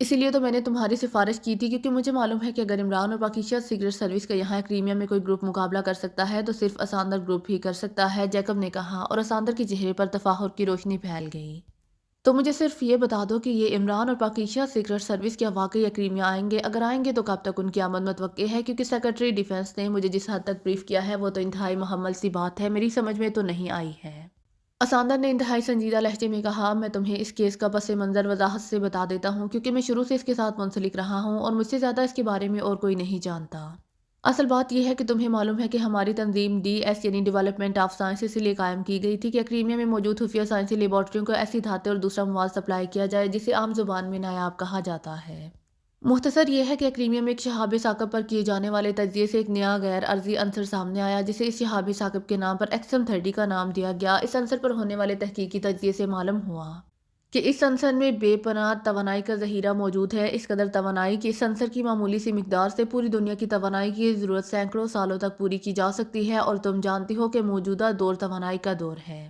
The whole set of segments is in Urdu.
اسی لیے تو میں نے تمہاری سفارش کی تھی، کیونکہ مجھے معلوم ہے کہ اگر عمران اور پاکیزہ سیکرٹ سروس کا یہاں کریمیا میں کوئی گروپ مقابلہ کر سکتا ہے تو صرف اساندر گروپ ہی کر سکتا ہے، جیکب نے کہا، اور اساندر کے چہرے پر تفاخر کی روشنی پھیل گئی۔ تو مجھے صرف یہ بتا دو کہ یہ عمران اور پاکیزہ سیکرٹ سروس کیا واقعی کریمیا آئیں گے؟ اگر آئیں گے تو کب تک ان کی آمد متوقع ہے؟ کیونکہ سیکرٹری ڈیفنس نے مجھے جس حد تک بریف کیا ہے وہ تو انتہائی محمل سی بات ہے، میری سمجھ میں تو نہیں آئی ہے۔ اساندر نے انتہائی سنجیدہ لہجے میں کہا، میں تمہیں اس کیس کا پس منظر وضاحت سے بتا دیتا ہوں، کیونکہ میں شروع سے اس کے ساتھ منسلک رہا ہوں اور مجھ سے زیادہ اس کے بارے میں اور کوئی نہیں جانتا۔ اصل بات یہ ہے کہ تمہیں معلوم ہے کہ ہماری تنظیم ڈی ایس یعنی ڈیولپمنٹ آف سائنس اس لیے قائم کی گئی تھی کہ کریمیا میں موجود خفیہ سائنسی لیبارٹریوں کو ایسی دھاتیں اور دوسرا مواد سپلائی کیا جائے جسے عام زبان میں نایاب کہا جاتا ہے۔ مختصر یہ ہے کہ کریمیا میں ایک شہاب ثاقب پر کیے جانے والے تجزیے سے ایک نیا غیر ارضی عنصر سامنے آیا جسے اس شہاب ثاقب کے نام پر ایکسم 30 کا نام دیا گیا۔ اس عنصر پر ہونے والے تحقیقی تجزیے سے معلوم ہوا کہ اس عنصر میں بے پناہ توانائی کا ذخیرہ موجود ہے، اس قدر توانائی کہ اس عنصر کی معمولی سی مقدار سے پوری دنیا کی توانائی کی ضرورت سینکڑوں سالوں تک پوری کی جا سکتی ہے، اور تم جانتی ہو کہ موجودہ دور توانائی کا دور ہے۔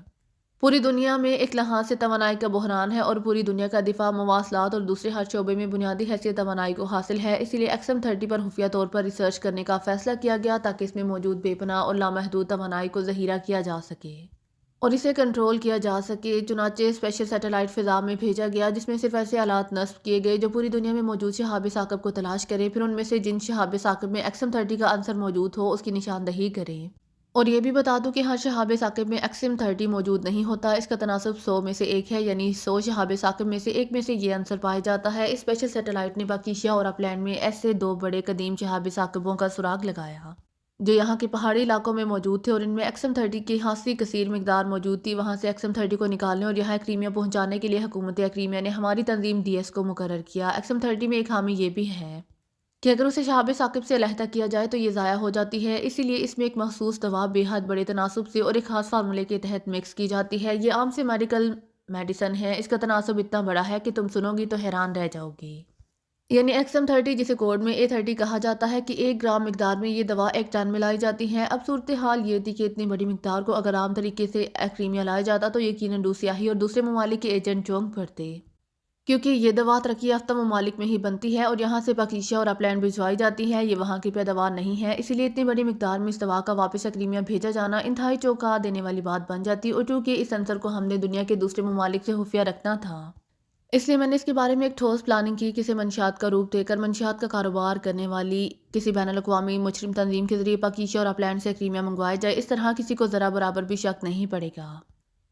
پوری دنیا میں ایک لحاظ سے توانائی کا بحران ہے اور پوری دنیا کا دفاع، مواصلات اور دوسرے ہر شعبے میں بنیادی حیثیت توانائی کو حاصل ہے۔ اسی لیے ایکسم 30 پر خفیہ طور پر ریسرچ کرنے کا فیصلہ کیا گیا تاکہ اس میں موجود بے پناہ اور لامحدود توانائی کو ذخیرہ کیا جا سکے اور اسے کنٹرول کیا جا سکے۔ چنانچہ اسپیشل سیٹلائٹ فضا میں بھیجا گیا جس میں صرف ایسے آلات نصب کیے گئے جو پوری دنیا میں موجود شہاب ثاقب کو تلاش کرے، پھر ان میں سے جن شہاب ثاقب میں ایکسم 30 کا عنصر موجود ہو اس کی نشاندہی کرے۔ اور یہ بھی بتا دوں کہ ہر شہاب ثاقب میں ایکسم 30 موجود نہیں ہوتا، اس کا تناسب 100 میں سے ایک ہے، یعنی 100 شہاب ثاقب میں سے ایک میں سے یہ عنصر پایا جاتا ہے۔ اسپیشل سیٹلائٹ نے پاکیزہ اور اپلینڈ میں ایسے 2 بڑے قدیم شہاب ثاقبوں کا سراغ لگایا جو یہاں کے پہاڑی علاقوں میں موجود تھے اور ان میں ایکسم 30 کی خاصی کثیر مقدار موجود تھی۔ وہاں سے ایکسم 30 کو نکالنے اور یہاں کریمیا پہنچانے کے لیے حکومت کریمیا نے ہماری تنظیم ڈی ایس کو مقرر کیا۔ ایکسم 30 میں ایک خامی یہ بھی ہے کہ اگر اسے شہاب ثاقب سے علیحدہ کیا جائے تو یہ ضائع ہو جاتی ہے، اسی لیے اس میں ایک مخصوص دوا بے حد بڑے تناسب سے اور ایک خاص فارمولے کے تحت مکس کی جاتی ہے۔ یہ عام سے میڈیکل میڈیسن ہے، اس کا تناسب اتنا بڑا ہے کہ تم سنو گی تو حیران رہ جاؤ گی۔ یعنی ایکسم 30 جسے کوڈ میں A30 کہا جاتا ہے کہ 1 گرام مقدار میں یہ دوا 1 ٹن میں لائی جاتی ہے۔ اب صورتحال یہ تھی کہ اتنی بڑی مقدار کو اگر عام طریقے سے کریمیا لایا جاتا تو یقیناً روسیاہی اور دوسرے ممالک کے ایجنٹ چونک پڑتے، کیونکہ یہ دوا ترقی یافتہ ممالک میں ہی بنتی ہے اور یہاں سے پاکیزہ اور اپلینڈ بھجوائی جاتی ہے، یہ وہاں کی پیداوار نہیں ہے۔ اسی لیے اتنی بڑی مقدار میں اس دوا کا واپس کریمیا بھیجا جانا انتہائی چونکا دینے والی بات بن جاتی، اور چونکہ اس عنصر کو ہم نے دنیا کے دوسرے ممالک سے خفیہ رکھنا تھا اس لیے میں نے اس کے بارے میں ایک ٹھوس پلاننگ کی کہ اسے منشیات کا روپ دے کر منشیات کا کاروبار کرنے والی کسی بین الاقوامی مجرم تنظیم کے ذریعے پاکیزہ اور اپلینڈ سے کریمیا منگوایا جائے، اس طرح کسی کو ذرا برابر بھی شک نہیں پڑے گا۔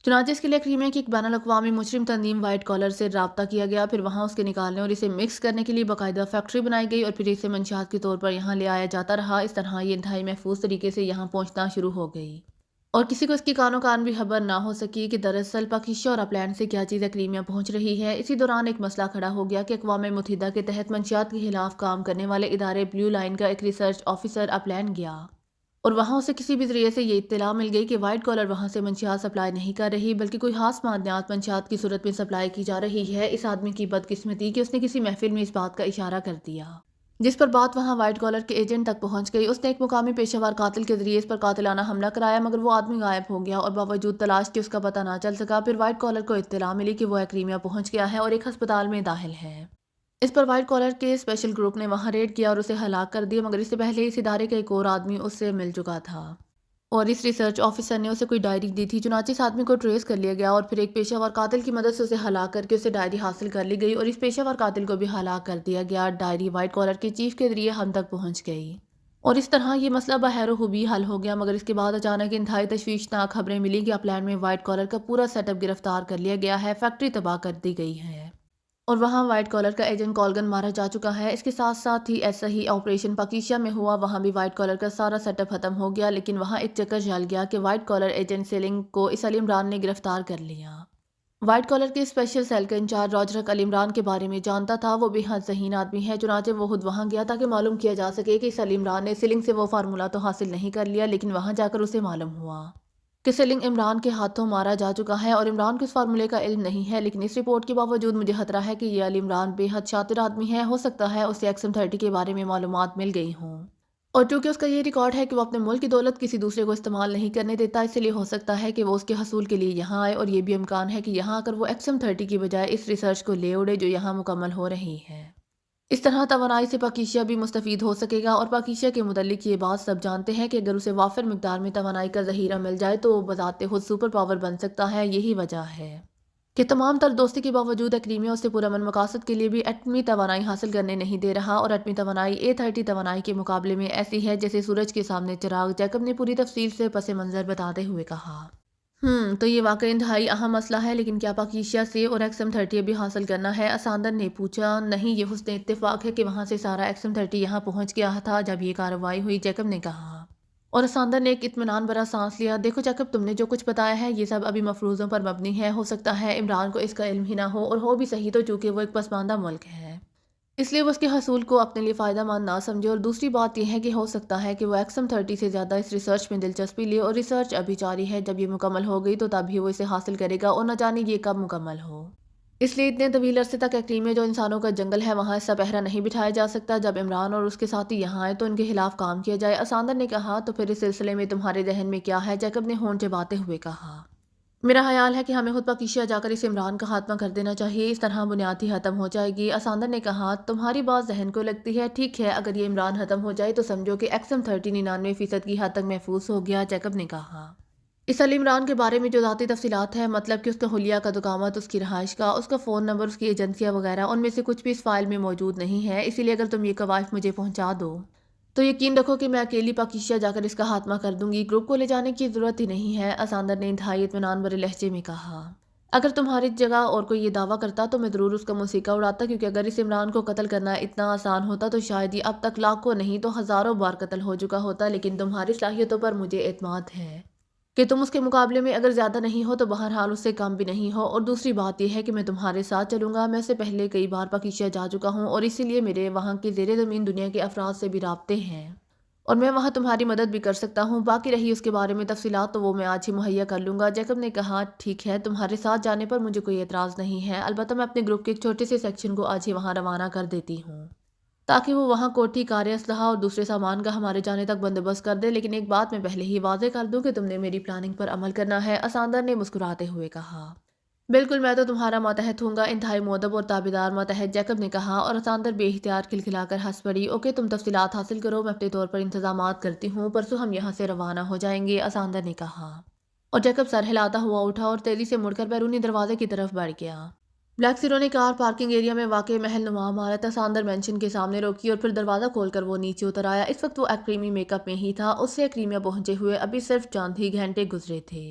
چنانچہ اس کے لیے کریمیا کی ایک بین الاقوامی مجرم تنظیم وائٹ کالر سے رابطہ کیا گیا، پھر وہاں اس کے نکالنے اور اسے مکس کرنے کے لیے باقاعدہ فیکٹری بنائی گئی اور پھر اسے منشیات کے طور پر یہاں لے آیا جاتا رہا۔ اس طرح یہ انتہائی محفوظ طریقے سے یہاں پہنچنا شروع ہو گئی اور کسی کو اس کی کانوں کان بھی خبر نہ ہو سکی کہ دراصل پاکیزہ اور اپلینڈ سے کیا چیز کریمیا پہنچ رہی ہے۔ اسی دوران ایک مسئلہ کھڑا ہو گیا کہ اقوام متحدہ کے تحت منشیات کے خلاف کام کرنے والے ادارے بلیو لائن کا ایک ریسرچ آفیسر اپلینڈ گیا اور وہاں اسے کسی بھی ذریعے سے یہ اطلاع مل گئی کہ وائٹ کالر وہاں سے منشیات سپلائی نہیں کر رہی بلکہ کوئی خاص معدنیات منشیات کی صورت میں سپلائی کی جا رہی ہے۔ اس آدمی کی بدقسمتی کہ اس نے کسی محفل میں اس بات کا اشارہ کر دیا جس پر بات وہاں وائٹ کالر کے ایجنٹ تک پہنچ گئی۔ اس نے ایک مقامی پیشہ ور قاتل کے ذریعے اس پر قاتلانہ حملہ کرایا، مگر وہ آدمی غائب ہو گیا اور باوجود تلاش کے اس کا پتہ نہ چل سکا۔ پھر وائٹ کالر کو اطلاع ملی کہ وہ کریمیا پہنچ گیا ہے اور ایک ہسپتال میں داخل ہے۔ اس پر وائٹ کالر کے اسپیشل گروپ نے وہاں ریڈ کیا اور اسے ہلاک کر دیا، مگر اس سے پہلے اس ادارے کا ایک اور آدمی اس سے مل چکا تھا اور اس ریسرچ آفیسر نے اسے کوئی ڈائری دی تھی۔ چنانچہ اس آدمی کو ٹریس کر لیا گیا اور پھر ایک پیشہ ور قاتل کی مدد سے اسے ہلاک کر کے اسے ڈائری حاصل کر لی گئی اور اس پیشہ ور قاتل کو بھی ہلاک کر دیا گیا۔ ڈائری وائٹ کالر کے چیف کے ذریعے ہم تک پہنچ گئی اور اس طرح یہ مسئلہ بخیر و خوبی حل ہو گیا، مگر اس کے بعد اچانک انتہائی تشویشناک خبریں ملی کہ اپلینڈ میں وائٹ کالر کا پورا سیٹ اپ گرفتار کر لیا گیا ہے، فیکٹری تباہ کر دی گئی ہے اور وہاں وائٹ کالر کا ایجنٹ کولگن مارا جا چکا ہے۔ اس کے ساتھ ساتھ ہی ایسا ہی آپریشن پاکیزہ میں ہوا، وہاں بھی وائٹ کالر کا سارا سیٹ اپ ختم ہو گیا، لیکن وہاں ایک چکر چل گیا کہ وائٹ کالر ایجنٹ سیلنگ کو اس علی عمران نے گرفتار کر لیا۔ وائٹ کالر کے اسپیشل سیل کا انچارج راجرک علی عمران کے بارے میں جانتا تھا، وہ بے حد ذہین آدمی ہے، چنانچہ وہ خود وہاں گیا تاکہ معلوم کیا جا سکے کہ اس علی عمران نے سیلنگ سے وہ فارمولہ تو حاصل نہیں کر لیا، لیکن وہاں جا کر اسے معلوم ہوا کہ سیلنگ عمران کے ہاتھوں مارا جا چکا ہے اور عمران کو اس فارمولے کا علم نہیں ہے۔ لیکن اس رپورٹ کے باوجود مجھے خطرہ ہے کہ یہ علی عمران بے حد شاطر آدمی ہے، ہو سکتا ہے اسے ایکسم 30 کے بارے میں معلومات مل گئی ہوں اور چونکہ اس کا یہ ریکارڈ ہے کہ وہ اپنے ملک کی دولت کسی دوسرے کو استعمال نہیں کرنے دیتا، اس لیے ہو سکتا ہے کہ وہ اس کے حصول کے لیے یہاں آئے، اور یہ بھی امکان ہے کہ یہاں آ کر وہ XM30 کی بجائے اس ریسرچ کو لے اڑے جو یہاں مکمل ہو رہی ہے۔ اس طرح توانائی سے پاکیزہ بھی مستفید ہو سکے گا، اور پاکیزہ کے متعلق یہ بات سب جانتے ہیں کہ اگر اسے وافر مقدار میں توانائی کا ذخیرہ مل جائے تو وہ بذات خود سپر پاور بن سکتا ہے۔ یہی وجہ ہے کہ تمام تر دوستی کے باوجود ایکڈیمیا اسے پرامن مقاصد کے لیے بھی ایٹمی توانائی حاصل کرنے نہیں دے رہا، اور ایٹمی توانائی A30 توانائی کے مقابلے میں ایسی ہے جیسے سورج کے سامنے چراغ۔ جیکب نے پوری تفصیل سے پس منظر بتاتے ہوئے کہا۔ تو یہ واقعی انتہائی اہم مسئلہ ہے، لیکن کیا پاکیزہ سے اور XM30 بھی حاصل کرنا ہے؟ اساندر نے پوچھا۔ نہیں، یہ حسن اتفاق ہے کہ وہاں سے سارا XM30 یہاں پہنچ گیا تھا جب یہ کارروائی ہوئی، جیکب نے کہا۔ اور اساندر نے ایک اطمینان بھرا سانس لیا۔ دیکھو جیکب، تم نے جو کچھ بتایا ہے یہ سب ابھی مفروضوں پر مبنی ہے۔ ہو سکتا ہے عمران کو اس کا علم ہی نہ ہو، اور ہو بھی صحیح تو چونکہ وہ ایک پسماندہ ملک ہے اس لیے وہ اس کے حصول کو اپنے لیے فائدہ مند نہ سمجھے، اور دوسری بات یہ ہے کہ ہو سکتا ہے کہ وہ XM30 سے زیادہ اس ریسرچ میں دلچسپی لے، اور ریسرچ ابھی جاری ہے۔ جب یہ مکمل ہو گئی تو تب ہی وہ اسے حاصل کرے گا، اور نہ جانے یہ کب مکمل ہو۔ اس لیے اتنے طویل عرصے تک ایکڈیمیا جو انسانوں کا جنگل ہے وہاں اس کا پہرا نہیں بٹھایا جا سکتا۔ جب عمران اور اس کے ساتھی یہاں آئے تو ان کے خلاف کام کیا جائے۔ اساندر نے کہا۔ تو پھر اس سلسلے میں تمہارے ذہن میں کیا ہے؟ جیکب نے ہونٹ چباتے ہوئے کہا۔ میرا خیال ہے کہ ہمیں خود پاکیزہ جا کر اس عمران کا خاتمہ کر دینا چاہیے، اس طرح بنیاد ہی ختم ہو جائے گی۔ اساندر نے کہا۔ تمہاری بات ذہن کو لگتی ہے، ٹھیک ہے، اگر یہ عمران ختم ہو جائے تو سمجھو کہ XM30 99% کی حد تک محفوظ ہو گیا، جیکب نے کہا۔ اس علی عمران کے بارے میں جو ذاتی تفصیلات ہیں، مطلب کہ اس کا حلیہ کا دکامت، اس کی رہائش کا، اس کا فون نمبر، اس کی ایجنسیاں وغیرہ، ان میں سے کچھ بھی اس فائل میں موجود نہیں ہے۔ اسی لیے اگر تم یہ قوائف مجھے پہنچا دو تو یقین رکھو کہ میں اکیلی پاکیزہ جا کر اس کا خاتمہ کر دوں گی، گروپ کو لے جانے کی ضرورت ہی نہیں ہے، اساندر نے انتہائی اطمینان بھرے لہجے میں کہا۔ اگر تمہاری جگہ اور کوئی یہ دعویٰ کرتا تو میں ضرور اس کا موسیقہ اڑاتا، کیونکہ اگر اس عمران کو قتل کرنا اتنا آسان ہوتا تو شاید یہ اب تک لاکھوں نہیں تو ہزاروں بار قتل ہو چکا ہوتا۔ لیکن تمہاری صلاحیتوں پر مجھے اعتماد ہے کہ تم اس کے مقابلے میں اگر زیادہ نہیں ہو تو بہرحال اس سے کم بھی نہیں ہو، اور دوسری بات یہ ہے کہ میں تمہارے ساتھ چلوں گا۔ میں سے پہلے کئی بار پاکیزہ جا چکا ہوں، اور اسی لیے میرے وہاں کی زیر زمین دنیا کے افراد سے بھی رابطے ہیں، اور میں وہاں تمہاری مدد بھی کر سکتا ہوں۔ باقی رہی اس کے بارے میں تفصیلات تو وہ میں آج ہی مہیا کر لوں گا، جیکب نے کہا۔ ٹھیک ہے، تمہارے ساتھ جانے پر مجھے کوئی اعتراض نہیں ہے، البتہ میں اپنے گروپ کے ایک چھوٹے سے سیکشن کو آج ہی وہاں روانہ کر دیتی ہوں تاکہ وہ وہاں کوٹھی، کاریں، اسلحہ اور دوسرے سامان کا ہمارے جانے تک بندوبست کر دے۔ لیکن ایک بات میں پہلے ہی واضح کر دوں کہ تم نے میری پلاننگ پر عمل کرنا ہے، اساندر نے مسکراتے ہوئے کہا۔ بالکل، میں تو تمہارا ماتحت ہوں گا، انتہائی مؤدب اور تابعدار ماتحت، جیکب نے کہا، اور اساندر بے اختیار کھلکھلا کر ہنس پڑی۔ اوکے، تم تفصیلات حاصل کرو، میں اپنے طور پر انتظامات کرتی ہوں، پرسوں ہم یہاں سے روانہ ہو جائیں گے، اساندر نے کہا۔ اور جیکب سر ہلاتا ہوا اٹھا اور تیزی سے مڑ کر بیرونی دروازے کی طرف بڑھ گیا۔ بلیک سیرو نے کار پارکنگ ایریا میں واقع محل نما عمارت اساندر مینشن کے سامنے روکی، اور پھر دروازہ کھول کر وہ نیچے اتر آیا۔ اس وقت وہ ایکریمی میک اپ میں ہی تھا، اس سے ایکریمیا پہنچے ہوئے ابھی صرف چند ہی گھنٹے گزرے تھے۔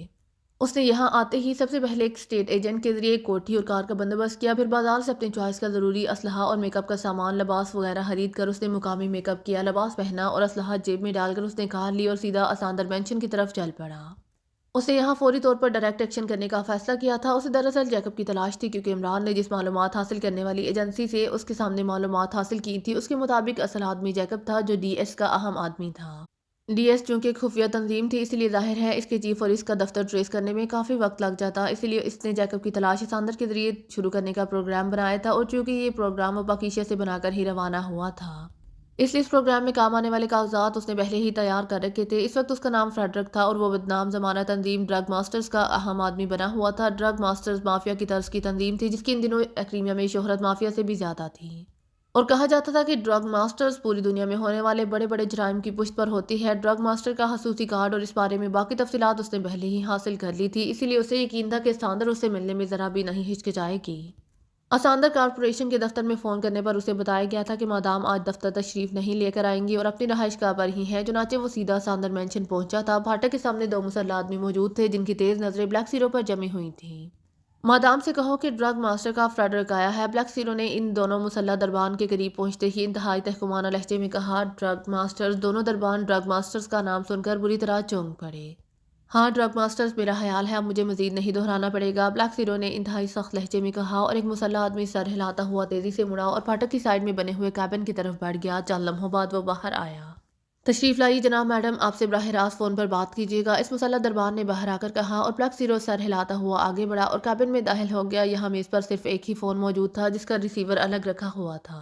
اس نے یہاں آتے ہی سب سے پہلے ایک اسٹیٹ ایجنٹ کے ذریعے ایک کوٹھی اور کار کا بندوبست کیا، پھر بازار سے اپنی چوائس کا ضروری اسلحہ اور میک اپ کا سامان، لباس وغیرہ خرید کر اس نے مقامی میک اپ کیا، لباس پہنا اور اسلحہ جیب میں ڈال کر اس نے کار لی اور سیدھا اساندر مینشن کی طرف چل پڑا۔ اس نے یہاں فوری طور پر ڈائریکٹ ایکشن کرنے کا فیصلہ کیا تھا۔ اسے دراصل جیکب کی تلاش تھی، کیونکہ عمران نے جس معلومات حاصل کرنے والی ایجنسی سے اس کے سامنے معلومات حاصل کی تھی اس کے مطابق اصل آدمی جیکب تھا، جو DS کا اہم آدمی تھا۔ DS چونکہ ایک خفیہ تنظیم تھی، اسی لیے ظاہر ہے اس کے چیف اور اس کا دفتر ٹریس کرنے میں کافی وقت لگ جاتا، اسی لیے اس نے جیکب کی تلاش اساندر کے ذریعے شروع کرنے کا پروگرام بنایا تھا، اور چونکہ یہ پروگرام وہ پاکیزہ سے بنا کر ہی روانہ ہوا تھا، اس لیے اس پروگرام میں کام آنے والے کاغذات اس نے پہلے ہی تیار کر رکھے تھے۔ اس وقت اس کا نام فریڈرک تھا، اور وہ بدنام زمانہ تنظیم ڈرگ ماسٹرز کا اہم آدمی بنا ہوا تھا۔ ڈرگ ماسٹرز مافیا کی طرز کی تنظیم تھی، جس کی ان دنوں ایکریمیا میں شہرت مافیا سے بھی زیادہ تھی، اور کہا جاتا تھا کہ ڈرگ ماسٹرز پوری دنیا میں ہونے والے بڑے بڑے جرائم کی پشت پر ہوتی ہے۔ ڈرگ ماسٹر کا خصوصی کارڈ اور اس بارے میں باقی تفصیلات اس نے پہلے ہی حاصل کر لی تھی، اسی لیے اسے یقین تھا کہ اساندر اس سے ملنے میں ذرا بھی نہیں ہچکچائے گی۔ اساندر کارپوریشن کے دفتر میں فون کرنے پر اسے بتایا گیا تھا کہ مادام آج دفتر تشریف نہیں لے کر آئیں گی اور اپنی رہائش گاہ پر ہی ہیں، چنانچہ وہ سیدھا اساندر مینشن پہنچا تھا۔ پھاٹک کے سامنے 2 مسلح آدمی موجود تھے، جن کی تیز نظریں بلیک سیرو پر جمی ہوئی تھیں۔ مادام سے کہو کہ ڈرگ ماسٹر کا فریڈرک آیا ہے، بلیک سیرو نے ان دونوں مسلح دربان کے قریب پہنچتے ہی انتہائی تحکمانہ لہجے میں کہا۔ ڈرگ ماسٹرز دونوں دربان ڈرگ ماسٹرز کا نام سن کر بری طرح چونک پڑے۔ ہاں ڈرگ ماسٹرز، میرا خیال ہے اب مجھے مزید نہیں دہرانا پڑے گا، بلیک سیرو نے انتہائی سخت لہجے میں کہا، اور ایک مسلح آدمی سر ہلاتا ہوا تیزی سے مڑا اور پھاٹک کی سائیڈ میں بنے ہوئے کیبن کی طرف بڑھ گیا۔ چند لمحوں بعد وہ باہر آیا۔ تشریف لائیے جناب، میڈم آپ سے براہ راست فون پر بات کیجیے گا، اس مسلح دربان نے باہر آ کر کہا، اور بلیک سیرو سر ہلاتا ہوا آگے بڑھا اور کیبن میں داخل ہو گیا۔ یہاں میز پر صرف ایک ہی فون موجود تھا، جس کا ریسیور الگ رکھا ہوا تھا۔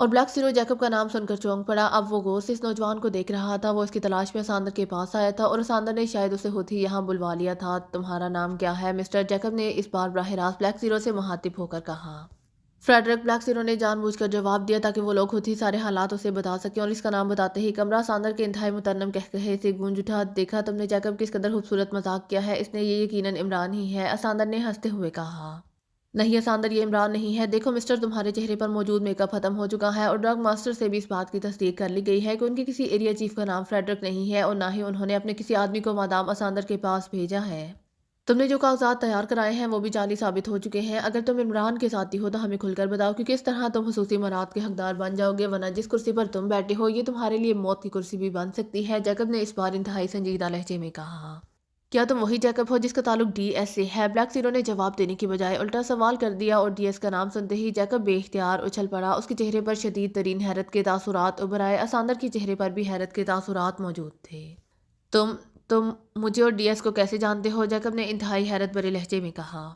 اور بلیک زیرو جیکب کا نام سن کر چونک پڑا۔ اب وہ غور سے اس نوجوان کو دیکھ رہا تھا۔ وہ اس کی تلاش میں اساندر کے پاس آیا تھا اور اساندر نے شاید اسے خود ہی یہاں بلوا لیا تھا۔ تمہارا نام کیا ہے مسٹر جیکب نے اس بار براہ راست بلیک زیرو سے مخاطب ہو کر کہا۔ فریڈرک بلیک زیرو نے جان بوجھ کر جواب دیا تاکہ وہ لوگ خود ہی سارے حالات اسے بتا سکیں، اور اس کا نام بتاتے ہی کمرہ اساندر کے انتہائی مترنم قہقہے سے گونج اٹھا۔ دیکھا تم نے جیکب کس قدر خوبصورت مذاق کیا ہے، اس نے یہ یقیناً عمران ہی ہے، اساندر نے ہنستے ہوئے کہا۔ نہیں اساندر، یہ عمران نہیں ہے۔ دیکھو مسٹر، تمہارے چہرے پر موجود میک اپ ختم ہو چکا ہے، اور ڈرگ ماسٹر سے بھی اس بات کی تصدیق کر لی گئی ہے کہ ان کے کسی ایریا چیف کا نام فریڈرک نہیں ہے، اور نہ ہی انہوں نے اپنے کسی آدمی کو مادام اساندر کے پاس بھیجا ہے۔ تم نے جو کاغذات تیار کرائے ہیں وہ بھی جعلی ثابت ہو چکے ہیں۔ اگر تم عمران کے ساتھی ہو تو ہمیں کھل کر بتاؤ، کیونکہ اس طرح تم خصوصی منات کے حقدار بن جاؤ گے، ورنہ جس کرسی پر تم بیٹھے ہو یہ تمہارے لیے موت کی کرسی بھی بن سکتی ہے، جیکب نے اس بار انتہائی سنجیدہ لہجے میں کہا۔ کیا تم وہی جیکب ہو جس کا تعلق ڈی ایس سے ہے؟ بلیک زیرو نے جواب دینے کی بجائے الٹا سوال کر دیا، اور ڈی ایس کا نام سنتے ہی جیکب بے اختیار اچھل پڑا۔ اس کے چہرے پر شدید ترین حیرت کے تاثرات ابھر آئے۔ اساندر کے چہرے پر بھی حیرت کے تاثرات موجود تھے۔ تم مجھے اور ڈی ایس کو کیسے جانتے ہو؟ جیکب نے انتہائی حیرت بھرے لہجے میں کہا۔